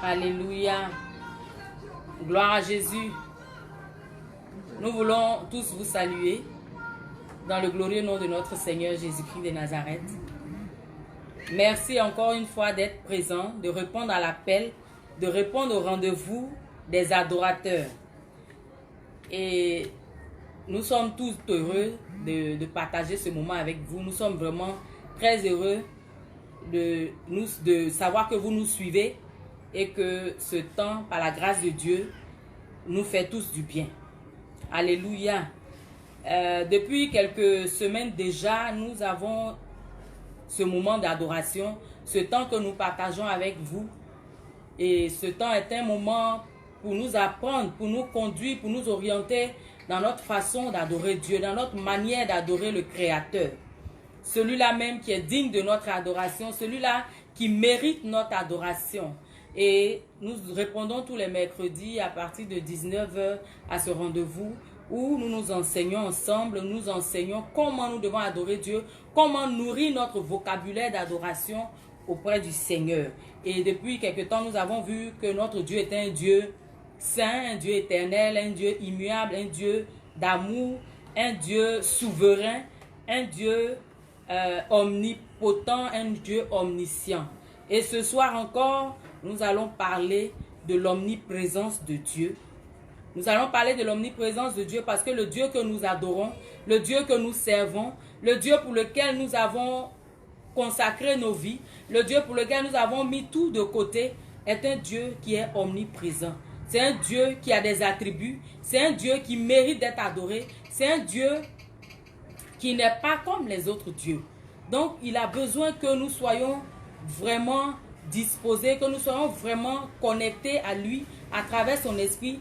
Alléluia. Gloire à Jésus. Nous voulons tous vous saluer dans le glorieux nom de notre Seigneur Jésus-Christ de Nazareth. Merci encore une fois d'être présent, de répondre à l'appel, de répondre au rendez-vous des adorateurs. Et nous sommes tous heureux de partager ce moment avec vous. Nous sommes vraiment très heureux de savoir que vous nous suivez et que ce temps, par la grâce de Dieu, nous fait tous du bien. Alléluia. Depuis quelques semaines déjà, nous avons ce moment d'adoration, ce temps que nous partageons avec vous. Et ce temps est un moment pour nous apprendre, pour nous conduire, pour nous orienter dans notre façon d'adorer Dieu, dans notre manière d'adorer le Créateur. Celui-là même qui est digne de notre adoration, celui-là qui mérite notre adoration. Et nous répondons tous les mercredis à partir de 19 h à ce rendez-vous où nous nous enseignons ensemble, nous enseignons comment nous devons adorer Dieu, comment nourrir notre vocabulaire d'adoration auprès du Seigneur. Et depuis quelque temps, nous avons vu que notre Dieu est un Dieu saint, un Dieu éternel, un Dieu immuable, un Dieu d'amour, un Dieu souverain, un Dieu omnipotent, un Dieu omniscient. Et ce soir encore, nous allons parler de l'omniprésence de Dieu. Nous allons parler de l'omniprésence de Dieu parce que le Dieu que nous adorons, le Dieu que nous servons, le Dieu pour lequel nous avons consacré nos vies, le Dieu pour lequel nous avons mis tout de côté, est un Dieu qui est omniprésent. C'est un Dieu qui a des attributs, c'est un Dieu qui mérite d'être adoré, c'est un Dieu qui n'est pas comme les autres dieux. Donc, il a besoin que nous soyons vraiment disposés, que nous soyons vraiment connectés à lui à travers son esprit,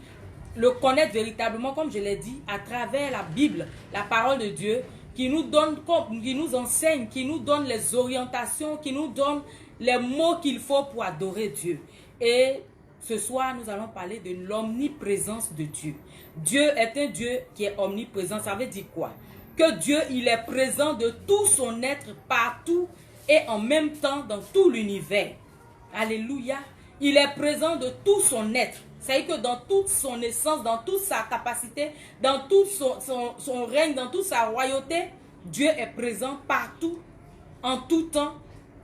le connaître véritablement, comme je l'ai dit, à travers la Bible, la parole de Dieu, qui nous donne, qui nous enseigne, qui nous donne les orientations, qui nous donne les mots qu'il faut pour adorer Dieu. Et ce soir, nous allons parler de l'omniprésence de Dieu. Dieu est un Dieu qui est omniprésent. Ça veut dire quoi? Que Dieu, il est présent de tout son être partout et en même temps dans tout l'univers. Alléluia. Il est présent de tout son être. C'est-à-dire que dans toute son essence, dans toute sa capacité, dans tout son règne, dans toute sa royauté, Dieu est présent partout, en tout temps.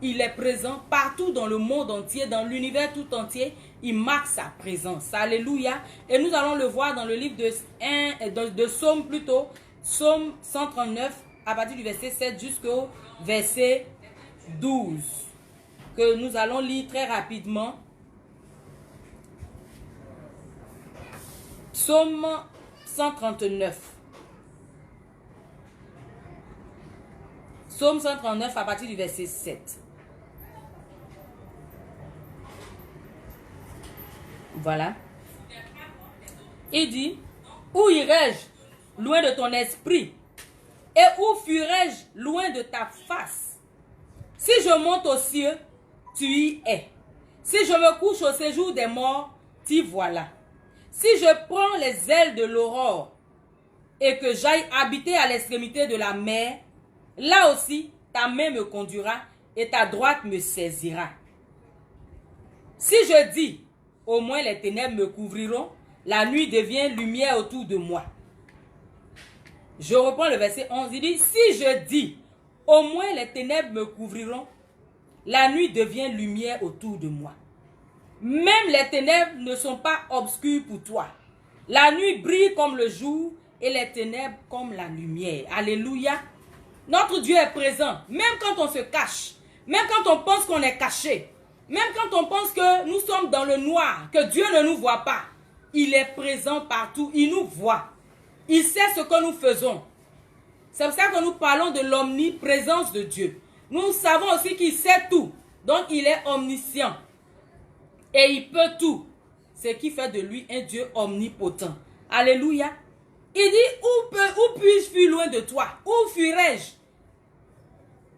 Il est présent partout dans le monde entier, dans l'univers tout entier. Il marque sa présence. Alléluia. Et nous allons le voir dans le livre de Psaume plutôt. Psaume 139, à partir du verset 7 jusqu'au verset 12. Que nous allons lire très rapidement. Psaume 139. Psaume 139 à partir du verset 7. Voilà. Il dit, où irai-je loin de ton esprit? Et où fuirai-je loin de ta face? Si je monte aux cieux, tu y es. Si je me couche au séjour des morts, t'y voilà. Si je prends les ailes de l'aurore et que j'aille habiter à l'extrémité de la mer, là aussi ta main me conduira et ta droite me saisira. Si je dis, au moins les ténèbres me couvriront, la nuit devient lumière autour de moi. Je reprends le verset 11, il dit, si je dis, au moins les ténèbres me couvriront, la nuit devient lumière autour de moi. Même les ténèbres ne sont pas obscures pour toi. La nuit brille comme le jour et les ténèbres comme la lumière. Alléluia. Notre Dieu est présent, même quand on se cache, même quand on pense qu'on est caché, même quand on pense que nous sommes dans le noir, que Dieu ne nous voit pas. Il est présent partout, il nous voit. Il sait ce que nous faisons. C'est pour ça que nous parlons de l'omniprésence de Dieu. Nous savons aussi qu'il sait tout. Donc il est omniscient. Et il peut tout. Ce qui fait de lui un Dieu omnipotent. Alléluia. Il dit, où puis-je fuir loin de toi? Où fuirai-je?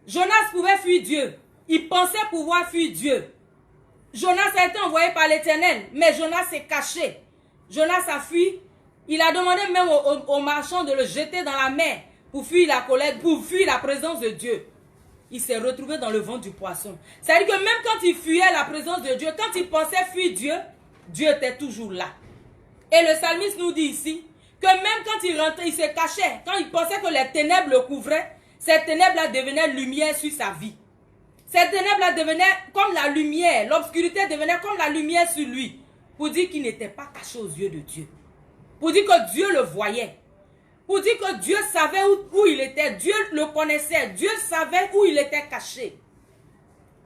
Jonas pouvait fuir Dieu. Il pensait pouvoir fuir Dieu. Jonas a été envoyé par l'Éternel. Mais Jonas s'est caché. Jonas a fui. Il a demandé même aux marchands de le jeter dans la mer pour fuir la colère, pour fuir la présence de Dieu. il s'est retrouvé dans le ventre du poisson. C'est-à-dire que même quand il fuyait la présence de Dieu, quand il pensait fuir Dieu, Dieu était toujours là. Et le psalmiste nous dit ici que même quand il rentrait, il se cachait, quand il pensait que les ténèbres le couvraient, ces ténèbres-là devenaient lumière sur sa vie. Ces ténèbres-là devenaient comme la lumière, l'obscurité devenait comme la lumière sur lui, pour dire qu'il n'était pas caché aux yeux de Dieu. Pour dire que Dieu le voyait. Pour dire que Dieu savait où il était. Dieu le connaissait. Dieu savait où il était caché.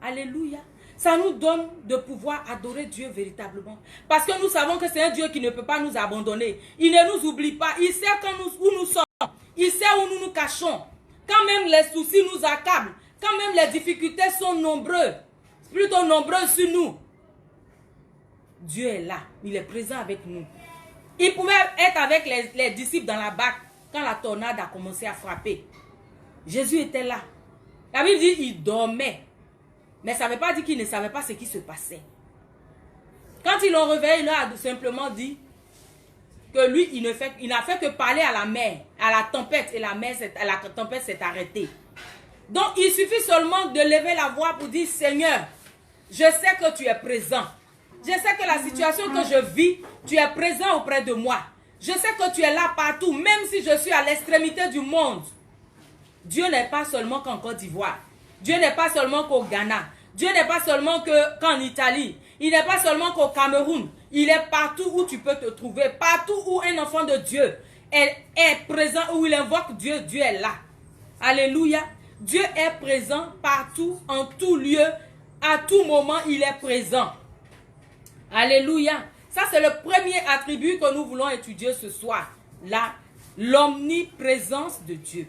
Alléluia. Ça nous donne de pouvoir adorer Dieu véritablement. Parce que nous savons que c'est un Dieu qui ne peut pas nous abandonner. Il ne nous oublie pas. Il sait où nous sommes. Il sait où nous nous cachons. Quand même les soucis nous accablent. Quand même les difficultés sont nombreuses. Plutôt nombreuses sur nous. Dieu est là. Il est présent avec nous. Il pouvait être avec les disciples dans la barque quand la tornade a commencé à frapper. Jésus était là. La Bible dit qu'il dormait. Mais ça ne veut pas dire qu'il ne savait pas ce qui se passait. Quand ils l'ont réveillé, il leur a simplement dit que lui, il n'a fait que parler à la mer, à la tempête, et la tempête s'est arrêtée. Donc, il suffit seulement de lever la voix pour dire, Seigneur, je sais que tu es présent. Je sais que la situation que je vis, tu es présent auprès de moi. Je sais que tu es là partout, même si je suis à l'extrémité du monde. Dieu n'est pas seulement qu'en Côte d'Ivoire. Dieu n'est pas seulement qu'au Ghana. Dieu n'est pas seulement qu'en Italie. Il n'est pas seulement qu'au Cameroun. Il est partout où tu peux te trouver. Partout où un enfant de Dieu est présent, où il invoque Dieu, Dieu est là. Alléluia. Dieu est présent partout, en tout lieu, à tout moment, il est présent. Alléluia. Ça, c'est le premier attribut que nous voulons étudier ce soir. Là, l'omniprésence de Dieu.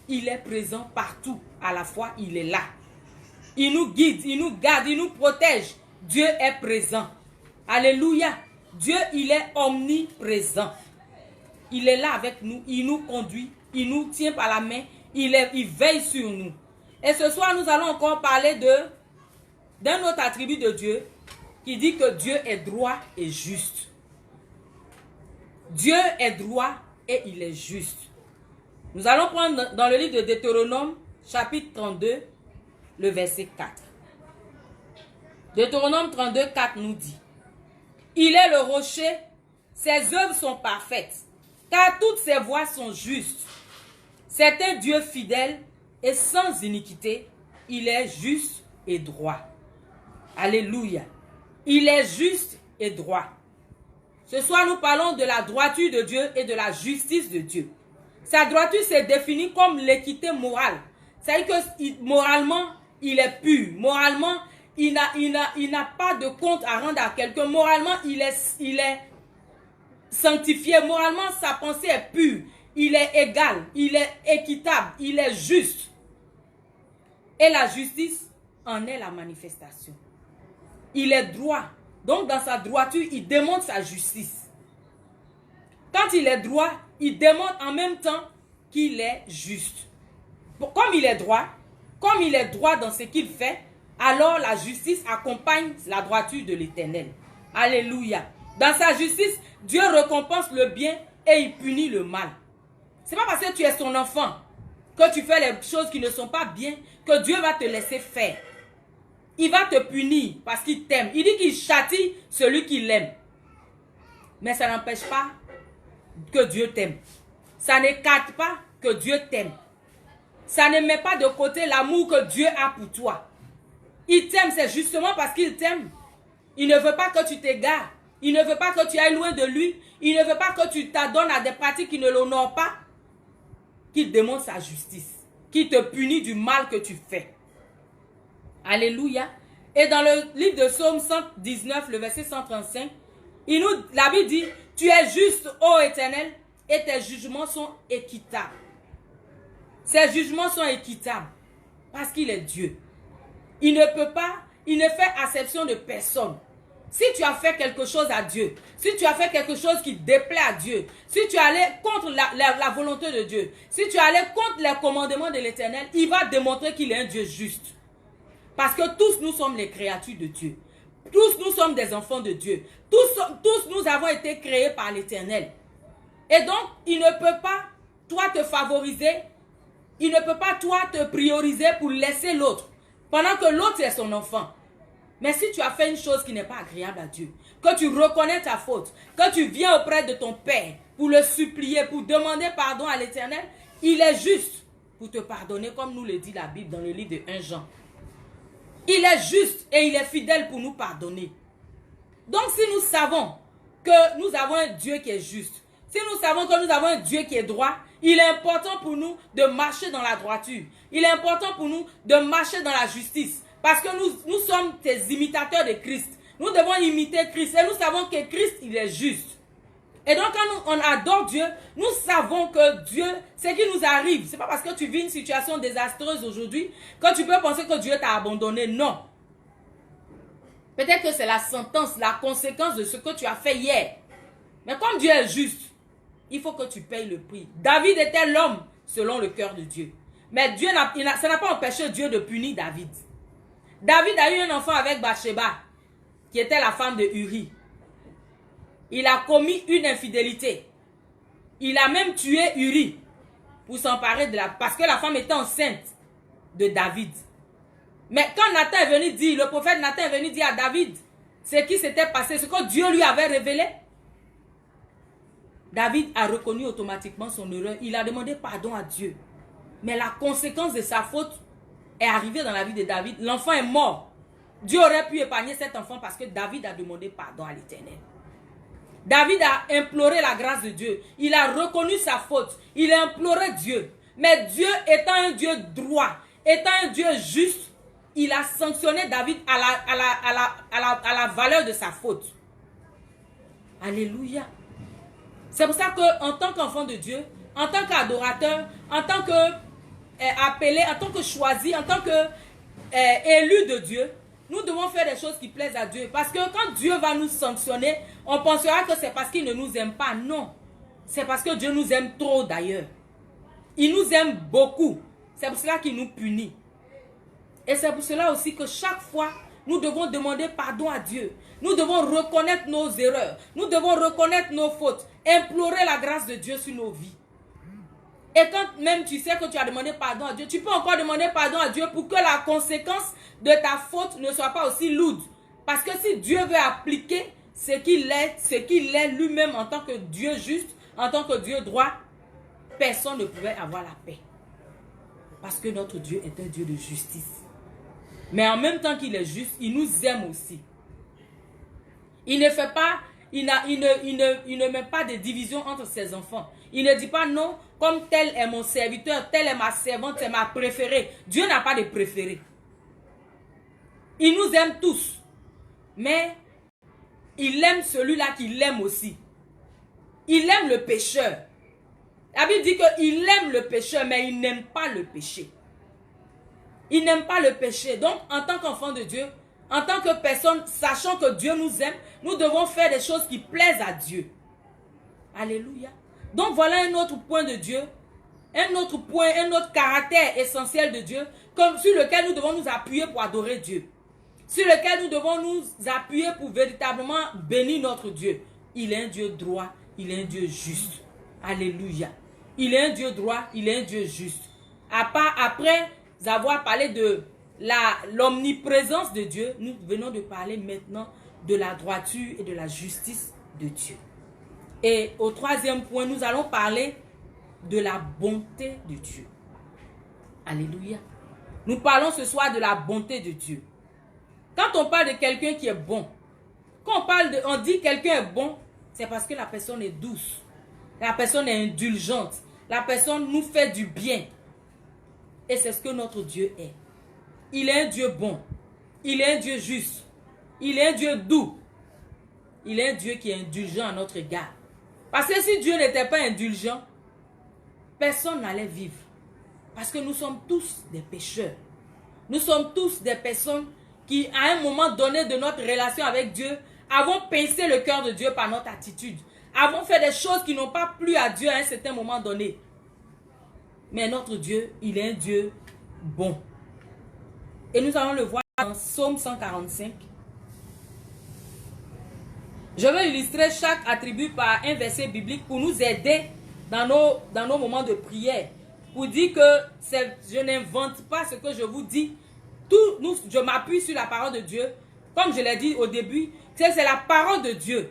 Il est présent partout. À la fois, il est là. Il nous guide, il nous garde, il nous protège. Dieu est présent. Alléluia. Dieu, il est omniprésent. Il est là avec nous. Il nous conduit. Il nous tient par la main. Il veille sur nous. Et ce soir, nous allons encore parler d'un autre attribut de Dieu qui dit que Dieu est droit et juste. Dieu est droit et il est juste. Nous allons prendre dans le livre de Deutéronome, chapitre 32, le verset 4. Deutéronome 32, 4 nous dit: Il est le rocher, ses œuvres sont parfaites, car toutes ses voies sont justes. C'est un Dieu fidèle et sans iniquité. Il est juste et droit. Alléluia. Il est juste et droit. Ce soir, nous parlons de la droiture de Dieu et de la justice de Dieu. Sa droiture s'est définie comme l'équité morale. C'est-à-dire que moralement, il est pur. Moralement, il n'a pas de compte à rendre à quelqu'un. Moralement, il est sanctifié. Moralement, sa pensée est pure. Il est égal. Il est équitable. Il est juste. Et la justice en est la manifestation. Il est droit. Donc, dans sa droiture, il démontre sa justice. Quand il est droit, il démontre en même temps qu'il est juste. Comme il est droit dans ce qu'il fait, alors la justice accompagne la droiture de l'Éternel. Alléluia. Dans sa justice, Dieu récompense le bien et il punit le mal. Ce n'est pas parce que tu es son enfant, que tu fais les choses qui ne sont pas bien, que Dieu va te laisser faire. Il va te punir parce qu'il t'aime. Il dit qu'il châtie celui qui l'aime. Mais ça n'empêche pas que Dieu t'aime. Ça n'écarte pas que Dieu t'aime. Ça ne met pas de côté l'amour que Dieu a pour toi. Il t'aime, c'est justement parce qu'il t'aime. Il ne veut pas que tu t'égares. Il ne veut pas que tu ailles loin de lui. Il ne veut pas que tu t'adonnes à des pratiques qui ne l'honorent pas. Qu'il démontre sa justice. Qu'il te punit du mal que tu fais. Alléluia. Et dans le livre de Psaume 119, le verset 135, la Bible dit: Tu es juste, ô Éternel, et tes jugements sont équitables. Ses jugements sont équitables parce qu'il est Dieu. Il ne fait acception de personne. Si tu as fait quelque chose à Dieu, si tu as fait quelque chose qui déplaît à Dieu, si tu es allé contre la volonté de Dieu, si tu es allé contre les commandements de l'Éternel, il va démontrer qu'il est un Dieu juste. Parce que tous nous sommes les créatures de Dieu. Tous nous sommes des enfants de Dieu. Tous nous avons été créés par l'Éternel. Et donc, il ne peut pas, toi, te favoriser Il ne peut pas, toi, te prioriser pour laisser l'autre, pendant que l'autre est son enfant. Mais si tu as fait une chose qui n'est pas agréable à Dieu, que tu reconnais ta faute, que tu viens auprès de ton Père pour le supplier, pour demander pardon à l'Éternel, il est juste pour te pardonner, comme nous le dit la Bible dans le livre de 1 Jean. Il est juste et il est fidèle pour nous pardonner. Donc si nous savons que nous avons un Dieu qui est juste, si nous savons que nous avons un Dieu qui est droit, il est important pour nous de marcher dans la droiture. Il est important pour nous de marcher dans la justice. Parce que nous sommes des imitateurs de Christ. Nous devons imiter Christ. Et nous savons que Christ, il est juste. Et donc, quand on adore Dieu, nous savons que Dieu, ce qui nous arrive, ce n'est pas parce que tu vis une situation désastreuse aujourd'hui que tu peux penser que Dieu t'a abandonné. Non. Peut-être que c'est la sentence, la conséquence de ce que tu as fait hier. Mais comme Dieu est juste, il faut que tu payes le prix. David était l'homme selon le cœur de Dieu. Mais Dieu ça n'a pas empêché Dieu de punir David. David a eu un enfant avec Bathsheba, qui était la femme de Uri. Il a commis une infidélité. Il a même tué Uri pour s'emparer de parce que la femme était enceinte de David. Mais quand Nathan est venu dire, le prophète Nathan est venu dire à David ce qui s'était passé, ce que Dieu lui avait révélé, David a reconnu automatiquement son erreur. Il a demandé pardon à Dieu. Mais la conséquence de sa faute est arrivée dans la vie de David. L'enfant est mort. Dieu aurait pu épargner cet enfant parce que David a demandé pardon à l'Éternel. David a imploré la grâce de Dieu. Il a reconnu sa faute. Il a imploré Dieu. Mais Dieu étant un Dieu droit, étant un Dieu juste, il a sanctionné David à la valeur de sa faute. Alléluia. C'est pour ça qu'en tant qu'enfant de Dieu, en tant qu'adorateur, en tant qu'appelé, en tant que choisi, en tant qu'élu de Dieu, nous devons faire des choses qui plaisent à Dieu. Parce que quand Dieu va nous sanctionner, on pensera que c'est parce qu'il ne nous aime pas. Non. C'est parce que Dieu nous aime trop d'ailleurs. Il nous aime beaucoup. C'est pour cela qu'il nous punit. Et c'est pour cela aussi que chaque fois, nous devons demander pardon à Dieu. Nous devons reconnaître nos erreurs. Nous devons reconnaître nos fautes. Implorer la grâce de Dieu sur nos vies. Et quand même tu sais que tu as demandé pardon à Dieu, tu peux encore demander pardon à Dieu pour que la conséquence de ta faute ne soit pas aussi lourde. Parce que si Dieu veut appliquer ce qu'il est lui-même en tant que Dieu juste, en tant que Dieu droit, personne ne pouvait avoir la paix. Parce que notre Dieu est un Dieu de justice. Mais en même temps qu'il est juste, il nous aime aussi. Il ne fait pas, il ne met pas de division entre ses enfants. Il ne dit pas non, comme tel est mon serviteur, telle est ma servante, c'est ma préférée. Dieu n'a pas de préféré. Il nous aime tous. Mais il aime celui-là qu'il aime aussi. Il aime le pécheur. La Bible dit qu'il aime le pécheur, mais il n'aime pas le péché. Il n'aime pas le péché. Donc, en tant qu'enfant de Dieu, en tant que personne, sachant que Dieu nous aime, nous devons faire des choses qui plaisent à Dieu. Alléluia. Donc, voilà un autre point de Dieu, un autre point, un autre caractère essentiel de Dieu, sur lequel nous devons nous appuyer pour adorer Dieu. Sur lequel nous devons nous appuyer pour véritablement bénir notre Dieu. Il est un Dieu droit, il est un Dieu juste. Alléluia. Il est un Dieu droit, il est un Dieu juste. Après avoir parlé de l'omniprésence de Dieu, nous venons de parler maintenant de la droiture et de la justice de Dieu. Et au troisième point, nous allons parler de la bonté de Dieu. Alléluia. Nous parlons ce soir de la bonté de Dieu. Quand on parle de quelqu'un qui est bon, quand on dit quelqu'un est bon, c'est parce que la personne est douce. La personne est indulgente. La personne nous fait du bien. Et c'est ce que notre Dieu est. Il est un Dieu bon. Il est un Dieu juste. Il est un Dieu doux. Il est un Dieu qui est indulgent à notre égard. Parce que si Dieu n'était pas indulgent, personne n'allait vivre. Parce que nous sommes tous des pécheurs. Nous sommes tous des personnes qui, à un moment donné de notre relation avec Dieu, avons pincé le cœur de Dieu par notre attitude. Avons fait des choses qui n'ont pas plu à Dieu à un certain moment donné. Mais notre Dieu, il est un Dieu bon. Et nous allons le voir dans Psaume 145. Je vais illustrer chaque attribut par un verset biblique pour nous aider dans nos moments de prière. pour dire que je n'invente pas ce que je vous dis. Je m'appuie sur la parole de Dieu. Comme je l'ai dit au début, c'est la parole de Dieu.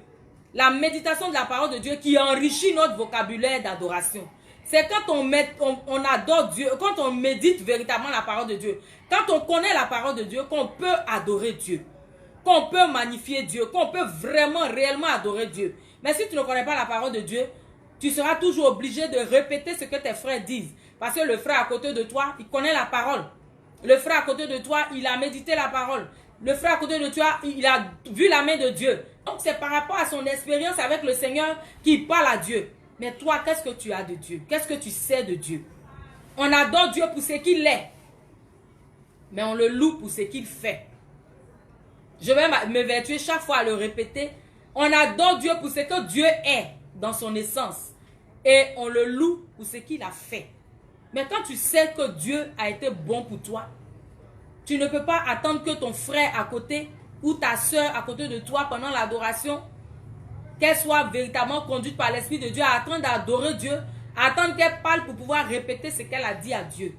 La méditation de la parole de Dieu qui enrichit notre vocabulaire d'adoration. C'est quand on adore Dieu, quand on médite véritablement la parole de Dieu, quand on connaît la parole de Dieu, qu'on peut adorer Dieu, qu'on peut magnifier Dieu, qu'on peut vraiment, réellement adorer Dieu. Mais si tu ne connais pas la parole de Dieu, tu seras toujours obligé de répéter ce que tes frères disent. Parce que le frère à côté de toi, il connaît la parole. Le frère à côté de toi, il a médité la parole. Le frère à côté de toi, il a vu la main de Dieu. Donc c'est par rapport à son expérience avec le Seigneur qu'il parle à Dieu. Mais toi, qu'est-ce que tu as de Dieu? Qu'est-ce que tu sais de Dieu? On adore Dieu pour ce qu'il est. Mais on le loue pour ce qu'il fait. Je vais m'évertuer chaque fois à le répéter. On adore Dieu pour ce que Dieu est dans son essence. Et on le loue pour ce qu'il a fait. Mais quand tu sais que Dieu a été bon pour toi, tu ne peux pas attendre que ton frère à côté ou ta soeur à côté de toi pendant l'adoration, qu'elle soit véritablement conduite par l'Esprit de Dieu à attendre d'adorer Dieu, à attendre qu'elle parle pour pouvoir répéter ce qu'elle a dit à Dieu.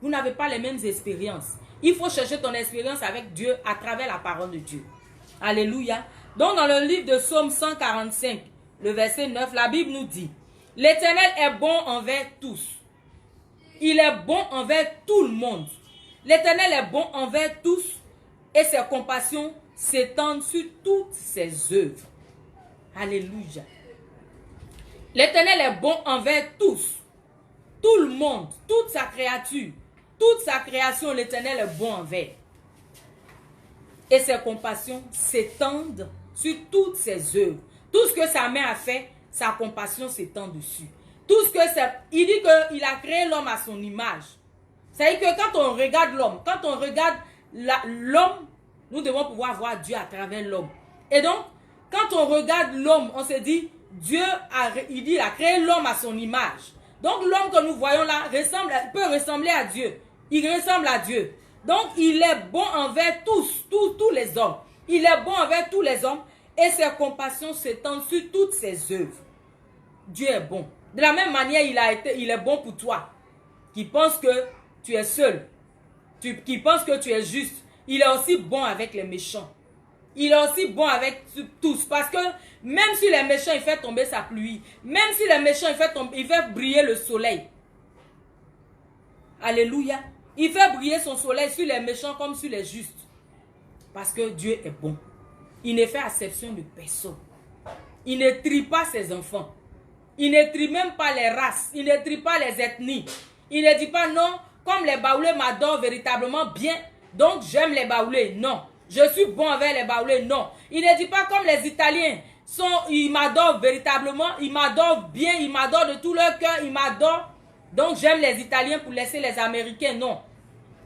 Vous n'avez pas les mêmes expériences. Il faut chercher ton expérience avec Dieu à travers la parole de Dieu. Alléluia. Donc dans le livre de Psaume 145, le verset 9, la Bible nous dit: l'Éternel est bon envers tous. Il est bon envers tout le monde. L'Éternel est bon envers tous et ses compassions s'étendent sur toutes ses œuvres. Alléluia. L'Éternel est bon envers tous. Tout le monde, toute sa créature, toute sa création, l'Éternel est bon envers. Et ses compassions s'étendent sur toutes ses œuvres. Tout ce que sa main a fait, sa compassion s'étend dessus. Tout ce que c'est, il dit qu'il a créé l'homme à son image. C'est-à-dire que quand on regarde l'homme, quand on regarde l'homme, nous devons pouvoir voir Dieu à travers l'homme. Et donc, quand on regarde l'homme, on se dit, Dieu il a créé l'homme à son image. Donc l'homme que nous voyons là peut ressembler à Dieu. Il ressemble à Dieu. Donc il est bon envers tous les hommes. Il est bon envers tous les hommes et ses compassions s'étendent sur toutes ses œuvres. Dieu est bon. De la même manière, il est bon pour toi, qui pense que tu es seul, qui pense que tu es juste. Il est aussi bon avec les méchants. Il est aussi bon avec tous. Parce que même si les méchants, il fait tomber sa pluie, même si les méchants, il fait briller le soleil. Alléluia. Il fait briller son soleil sur les méchants comme sur les justes. Parce que Dieu est bon. Il ne fait exception de personne. Il ne trie pas ses enfants. Il ne trie même pas les races. Il ne trie pas les ethnies. Il ne dit pas non, comme les Baoulés m'adorent véritablement bien, donc j'aime les Baoulés. Non. Je suis bon envers les Baoulés. Non. Il ne dit pas comme les Italiens. Ils m'adorent véritablement. Ils m'adorent bien. Ils m'adorent de tout leur cœur. Ils m'adorent. Donc j'aime les Italiens pour laisser les Américains. Non.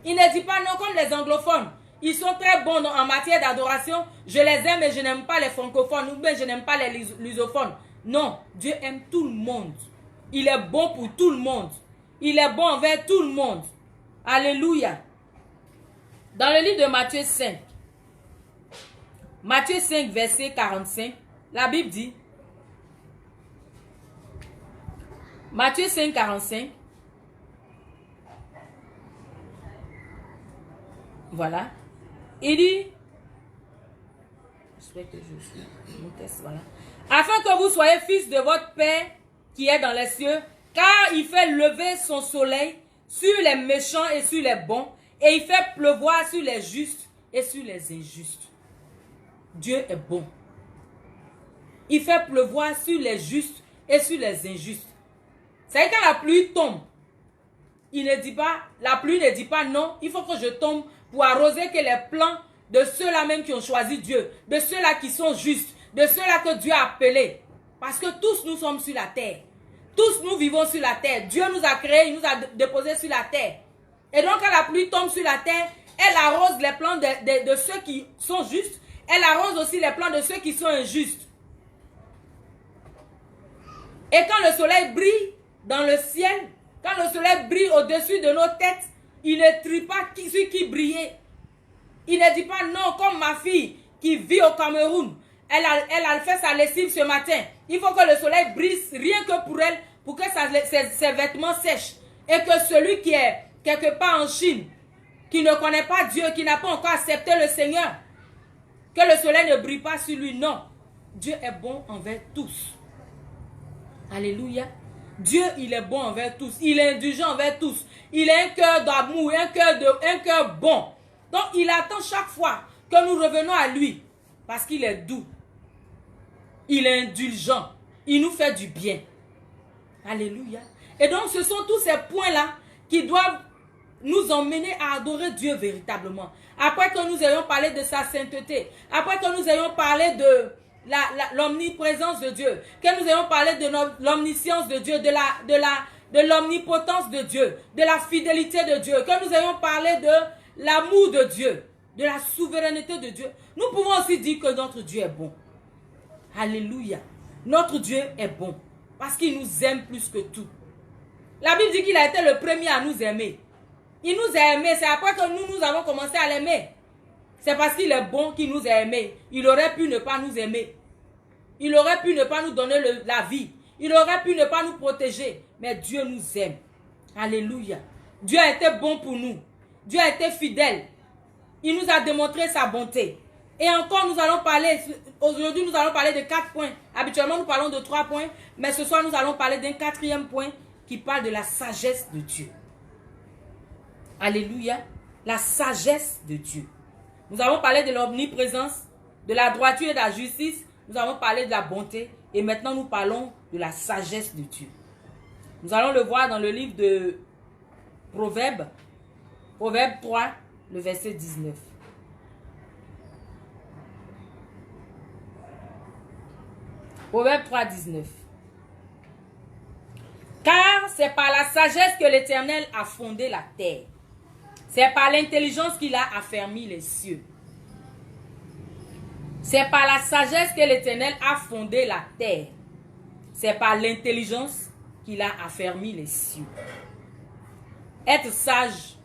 Il ne dit pas non comme les anglophones. Ils sont très bons en matière d'adoration. Je les aime et je n'aime pas les francophones. Ou bien je n'aime pas les lusophones. Non, Dieu aime tout le monde. Il est bon pour tout le monde. Il est bon envers tout le monde. Alléluia. Dans le livre de Matthieu 5, Matthieu 5, verset 45, la Bible dit, Matthieu 5, 45, voilà, il dit, j'espère que je suis, mon test, voilà, afin que vous soyez fils de votre Père qui est dans les cieux, car il fait lever son soleil sur les méchants et sur les bons, et il fait pleuvoir sur les justes et sur les injustes. Dieu est bon. Il fait pleuvoir sur les justes et sur les injustes. C'est quand la pluie tombe, il ne dit pas, la pluie ne dit pas non, il faut que je tombe pour arroser que les plans de ceux-là même qui ont choisi Dieu, de ceux-là qui sont justes, de ceux-là que Dieu a appelés. Parce que tous nous sommes sur la terre. Tous nous vivons sur la terre. Dieu nous a créés, il nous a déposés sur la terre. Et donc quand la pluie tombe sur la terre, elle arrose les plans de ceux qui sont justes. Elle arrose aussi les plans de ceux qui sont injustes. Et quand le soleil brille dans le ciel, quand le soleil brille au-dessus de nos têtes, il ne trie pas celui qui brillait. Il ne dit pas non, comme ma fille qui vit au Cameroun. Elle a fait sa lessive ce matin. Il faut que le soleil brille rien que pour elle, pour que ses vêtements sèchent. Et que celui qui est quelque part en Chine, qui ne connaît pas Dieu, qui n'a pas encore accepté le Seigneur, que le soleil ne brille pas sur lui, non. Dieu est bon envers tous. Alléluia. Dieu, il est bon envers tous. Il est indulgent envers tous. Il a un cœur d'amour, un cœur bon. Donc, il attend chaque fois que nous revenons à lui. Parce qu'il est doux. Il est indulgent. Il nous fait du bien. Alléluia. Et donc, ce sont tous ces points-là qui doivent nous emmener à adorer Dieu véritablement. Après que nous ayons parlé de sa sainteté, après que nous ayons parlé de l'omniprésence de Dieu, que nous ayons parlé de l'omniscience de Dieu, de l'omnipotence de Dieu, de la fidélité de Dieu, que nous ayons parlé de l'amour de Dieu, de la souveraineté de Dieu, nous pouvons aussi dire que notre Dieu est bon. Alléluia. Notre Dieu est bon parce qu'il nous aime plus que tout. La Bible dit qu'il a été le premier à nous aimer. Il nous a aimés. C'est après que nous avons commencé à l'aimer. C'est parce qu'il est bon qu'il nous a aimés. Il aurait pu ne pas nous aimer. Il aurait pu ne pas nous donner la vie. Il aurait pu ne pas nous protéger. Mais Dieu nous aime. Alléluia. Dieu a été bon pour nous. Dieu a été fidèle. Il nous a démontré sa bonté. Et encore, nous allons parler, aujourd'hui nous allons parler de 4 points. Habituellement, nous parlons de 3 points. Mais ce soir, nous allons parler d'un 4e point qui parle de la sagesse de Dieu. Alléluia. La sagesse de Dieu. Nous avons parlé de l'omniprésence, de la droiture et de la justice. Nous avons parlé de la bonté. Et maintenant, nous parlons de la sagesse de Dieu. Nous allons le voir dans le livre de Proverbes. Proverbe 3, le verset 19. Proverbe 3, 19. Car c'est par la sagesse que l'Éternel a fondé la terre. C'est par l'intelligence qu'il a affermi les cieux. C'est par la sagesse que l'Éternel a fondé la terre. C'est par l'intelligence qu'il a affermi les cieux. Être sage,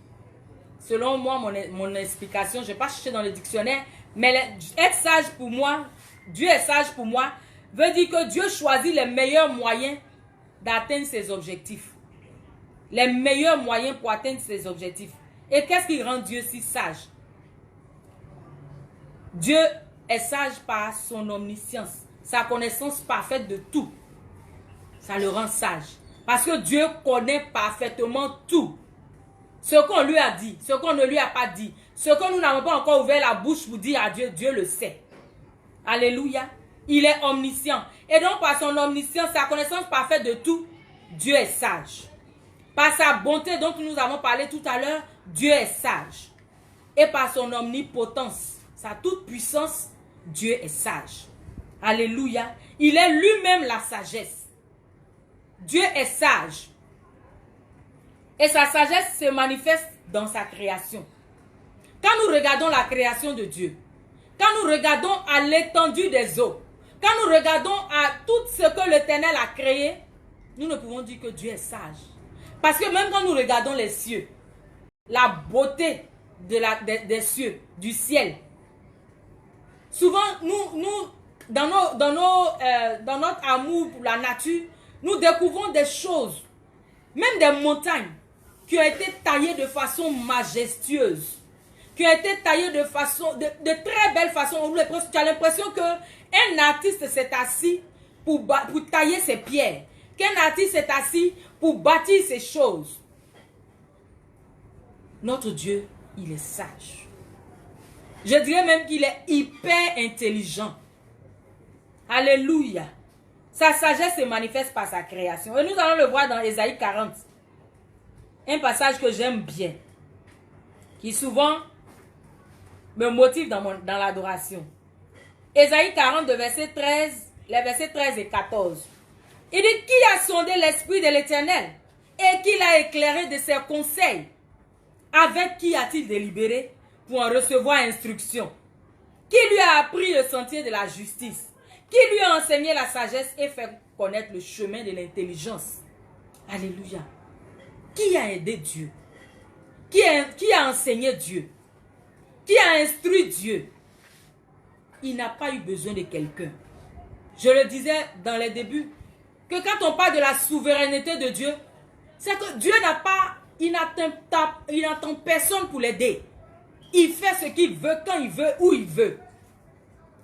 selon moi, mon explication, je ne vais pas chercher dans le dictionnaire, mais être sage pour moi, Dieu est sage pour moi, veut dire que Dieu choisit les meilleurs moyens d'atteindre ses objectifs. Les meilleurs moyens pour atteindre ses objectifs. Et qu'est-ce qui rend Dieu si sage? Dieu est sage par son omniscience, sa connaissance parfaite de tout. Ça le rend sage. Parce que Dieu connaît parfaitement tout. Ce qu'on lui a dit, ce qu'on ne lui a pas dit, ce que nous n'avons pas encore ouvert la bouche pour dire à Dieu, Dieu le sait. Alléluia. Il est omniscient. Et donc par son omniscience, sa connaissance parfaite de tout, Dieu est sage. Par sa bonté dont nous avons parlé tout à l'heure, Dieu est sage. Et par son omnipotence, sa toute puissance, Dieu est sage. Alléluia. Il est lui-même la sagesse. Dieu est sage. Et sa sagesse se manifeste dans sa création. Quand nous regardons la création de Dieu, quand nous regardons à l'étendue des eaux, quand nous regardons à tout ce que l'Éternel a créé, nous ne pouvons dire que Dieu est sage. Parce que même quand nous regardons les cieux, la beauté des cieux, du ciel, souvent, dans notre amour pour la nature, nous découvrons des choses, même des montagnes, qui ont été taillées de façon majestueuse, qui ont été taillées de très belle façon. Tu as l'impression qu'un artiste s'est assis pour tailler ses pierres, qu'un artiste s'est assis pour bâtir ces choses. Notre Dieu, il est sage. Je dirais même qu'il est hyper intelligent. Alléluia. Sa sagesse se manifeste par sa création. Et nous allons le voir dans Ésaïe 40. Un passage que j'aime bien. Qui souvent me motive dans l'adoration. Ésaïe 40, les versets 13 et 14. Il dit, qui a sondé l'esprit de l'Éternel et qui l'a éclairé de ses conseils? Avec qui a-t-il délibéré pour en recevoir instruction? Qui lui a appris le sentier de la justice? Qui lui a enseigné la sagesse et fait connaître le chemin de l'intelligence? Alléluia. Qui a aidé Dieu? Qui a enseigné Dieu? Qui a instruit Dieu? Il n'a pas eu besoin de quelqu'un. Je le disais dans les débuts, que quand on parle de la souveraineté de Dieu, C'est que Dieu n'a pas, il n'attend personne pour l'aider. Il fait ce qu'il veut, quand il veut, où il veut.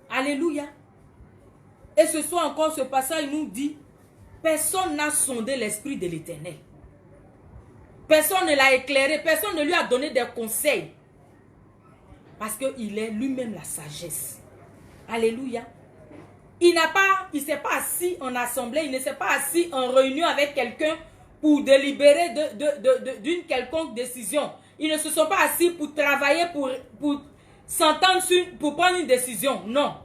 Alléluia. Et ce soir encore, ce passage nous dit, personne n'a sondé l'esprit de l'Éternel. Personne ne l'a éclairé, personne ne lui a donné des conseils. Parce qu'il est lui-même la sagesse. Alléluia. Il ne s'est pas assis en assemblée, il ne s'est pas assis en réunion avec quelqu'un pour délibérer d'une quelconque décision. Ils ne se sont pas assis pour travailler, pour s'entendre pour prendre une décision. Non.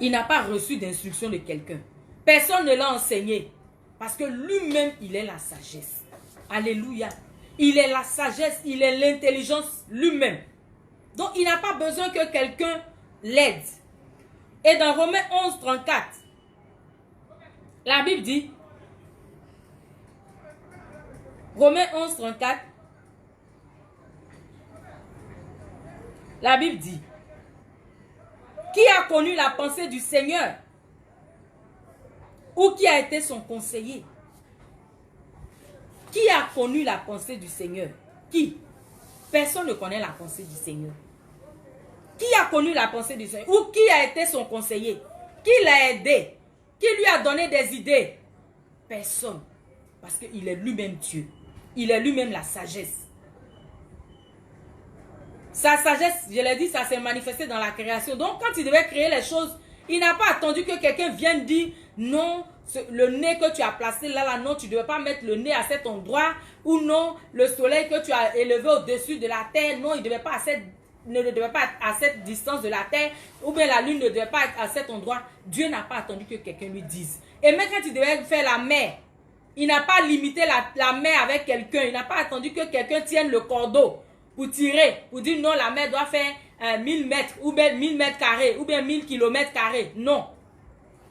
Il n'a pas reçu d'instruction de quelqu'un. Personne ne l'a enseigné. Parce que lui-même, il est la sagesse. Alléluia. Il est la sagesse, il est l'intelligence lui-même. Donc, il n'a pas besoin que quelqu'un l'aide. Et dans Romains 11, 34, la Bible dit, Romains 11, 34, la Bible dit, qui a connu la pensée du Seigneur? Ou qui a été son conseiller? Qui a connu la pensée du Seigneur? Qui? Personne ne connaît la pensée du Seigneur. Qui a connu la pensée du Seigneur? Ou qui a été son conseiller? Qui l'a aidé? Qui lui a donné des idées? Personne. Parce qu'il est lui-même Dieu. Il est lui-même la sagesse. Sa sagesse, je l'ai dit, ça s'est manifesté dans la création. Donc, quand il devait créer les choses, il n'a pas attendu que quelqu'un vienne dire non, le nez que tu as placé là, non, tu ne devais pas mettre le nez à cet endroit. Ou non, le soleil que tu as élevé au-dessus de la terre, non, il ne devait pas être à cette distance de la terre. Ou bien la lune ne devait pas être à cet endroit. Dieu n'a pas attendu que quelqu'un lui dise. Et même quand il devait faire la mer, il n'a pas limité la mer avec quelqu'un. Il n'a pas attendu que quelqu'un tienne le cordeau pour tirer, pour dire non, la mer doit faire 1000 mètres, ou bien 1000 mètres carrés, ou bien 1000 kilomètres carrés. Non.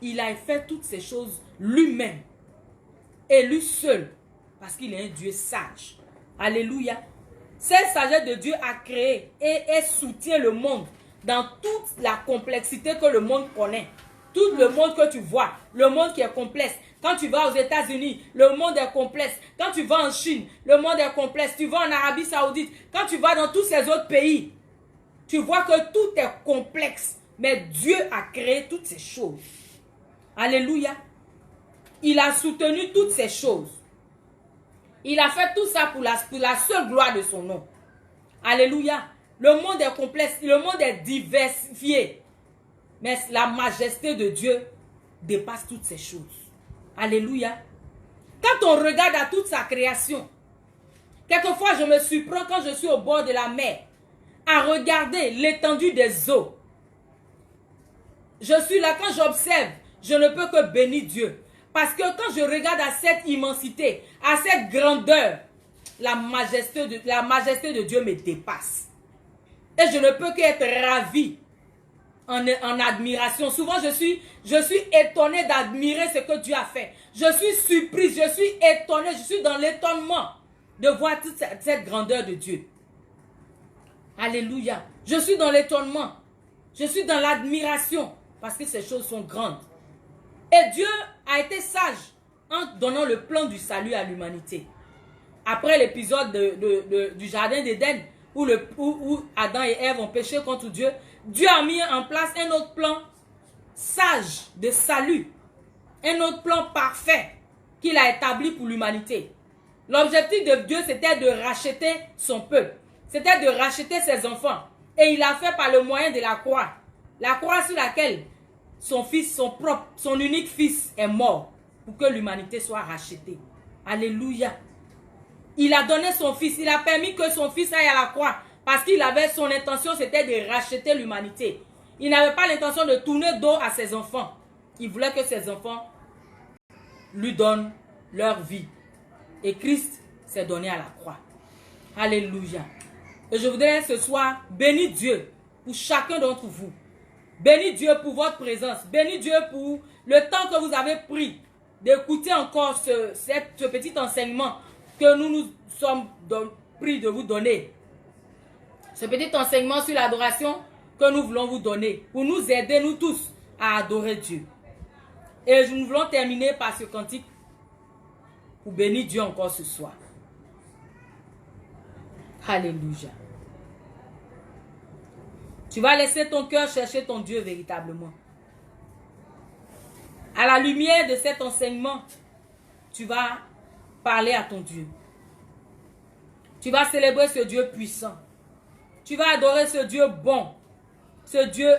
Il a fait toutes ces choses lui-même. Et lui seul. Parce qu'il est un Dieu sage. Alléluia. Cette sagesse de Dieu a créé et soutient le monde dans toute la complexité que le monde connaît. Tout le monde que tu vois, le monde qui est complexe. Quand tu vas aux États-Unis, le monde est complexe. Quand tu vas en Chine, le monde est complexe. Tu vas en Arabie Saoudite, quand tu vas dans tous ces autres pays, tu vois que tout est complexe. Mais Dieu a créé toutes ces choses. Alléluia. Il a soutenu toutes ces choses. Il a fait tout ça pour la seule gloire de son nom. Alléluia. Le monde est complexe, le monde est diversifié. Mais la majesté de Dieu dépasse toutes ces choses. Alléluia. Quand on regarde à toute sa création, quelquefois je me surprends quand je suis au bord de la mer à regarder l'étendue des eaux. Je suis là, quand j'observe, je ne peux que bénir Dieu. Parce que quand je regarde à cette immensité, à cette grandeur, la majesté de Dieu me dépasse. Et je ne peux qu'être ravi en admiration. Souvent, je suis étonné d'admirer ce que Dieu a fait. Je suis surprise, je suis étonné, je suis dans l'étonnement de voir toute cette grandeur de Dieu. Alléluia. Je suis dans l'étonnement. Je suis dans l'admiration parce que ces choses sont grandes. Et Dieu a été sage en donnant le plan du salut à l'humanité. Après l'épisode du jardin d'Éden, où Adam et Ève ont péché contre Dieu, Dieu a mis en place un autre plan sage de salut. Un autre plan parfait qu'il a établi pour l'humanité. L'objectif de Dieu, c'était de racheter son peuple. C'était de racheter ses enfants. Et il l'a fait par le moyen de la croix. La croix sur laquelle son fils, son unique fils est mort pour que l'humanité soit rachetée. Alléluia. Il a donné son fils. Il a permis que son fils aille à la croix. Parce qu'il avait son intention, c'était de racheter l'humanité. Il n'avait pas l'intention de tourner dos à ses enfants. Il voulait que ses enfants lui donnent leur vie. Et Christ s'est donné à la croix. Alléluia. Et je voudrais ce soir bénir Dieu pour chacun d'entre vous. Bénis Dieu pour votre présence. Bénis Dieu pour le temps que vous avez pris d'écouter encore ce petit enseignement que nous sommes pris de vous donner. Ce petit enseignement sur l'adoration que nous voulons vous donner pour nous aider, nous tous, à adorer Dieu. Et nous voulons terminer par ce cantique pour bénir Dieu encore ce soir. Alléluia. Tu vas laisser ton cœur chercher ton Dieu véritablement. À la lumière de cet enseignement, tu vas parler à ton Dieu. Tu vas célébrer ce Dieu puissant. Tu vas adorer ce Dieu bon. Ce Dieu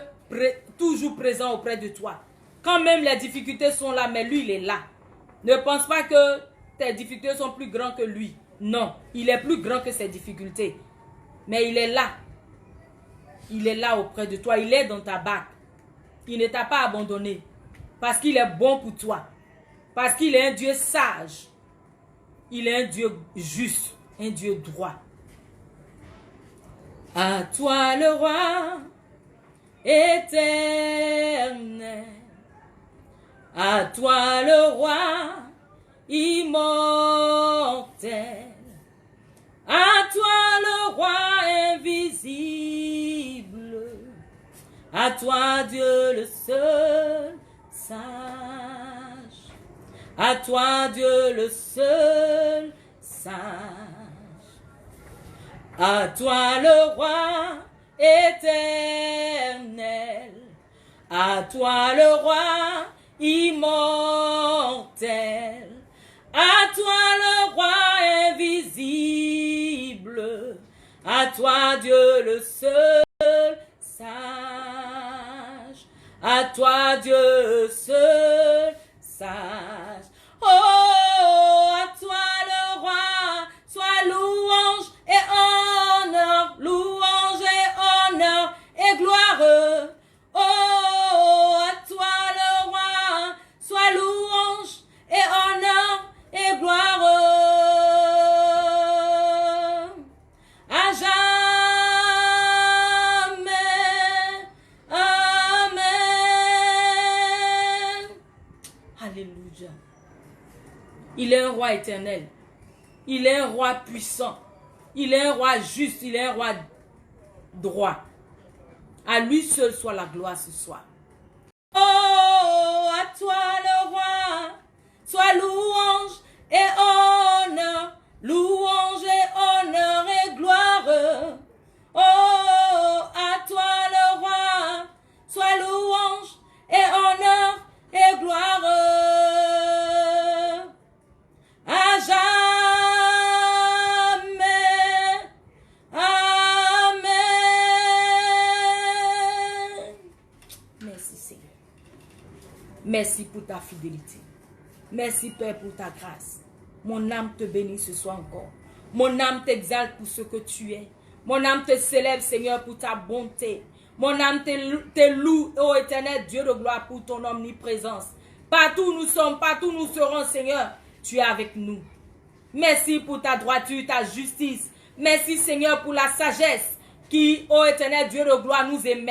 toujours présent auprès de toi. Quand même les difficultés sont là, mais lui, il est là. Ne pense pas que tes difficultés sont plus grandes que lui. Non, il est plus grand que ses difficultés. Mais il est là. Il est là auprès de toi. Il est dans ta barque. Il ne t'a pas abandonné. Parce qu'il est bon pour toi. Parce qu'il est un Dieu sage. Il est un Dieu juste. Un Dieu droit. À toi le roi éternel. À toi le roi immortel. À toi le roi invisible. À toi Dieu le seul sage. À toi Dieu le seul sage. À toi le roi éternel. À toi le roi immortel. À toi le roi invisible. À toi Dieu le seul sage. À toi Dieu seul sage. Oh, à toi le roi, sois louange et honneur, louange et honneur et gloire. Oh, à toi le roi, sois louange et honneur et gloire. À jamais. Amen. Alléluia. Il est un roi éternel. Il est un roi puissant. Il est un roi juste. Il est un roi droit. À lui seul soit la gloire ce soir. Oh, à toi le roi, sois louange et honneur, louange et honneur et gloire. Oh, à toi le roi, sois louange et honneur et gloire. À jamais. Amen. Merci Seigneur. Merci pour ta fidélité. Merci Père pour ta grâce. Mon âme te bénit ce soir encore. Mon âme t'exalte pour ce que tu es. Mon âme te célèbre Seigneur pour ta bonté. Mon âme te loue, ô éternel Dieu de gloire, pour ton omniprésence. Partout où nous sommes, partout où nous serons Seigneur, tu es avec nous. Merci pour ta droiture, ta justice. Merci Seigneur pour la sagesse qui, ô éternel Dieu de gloire, nous émerge.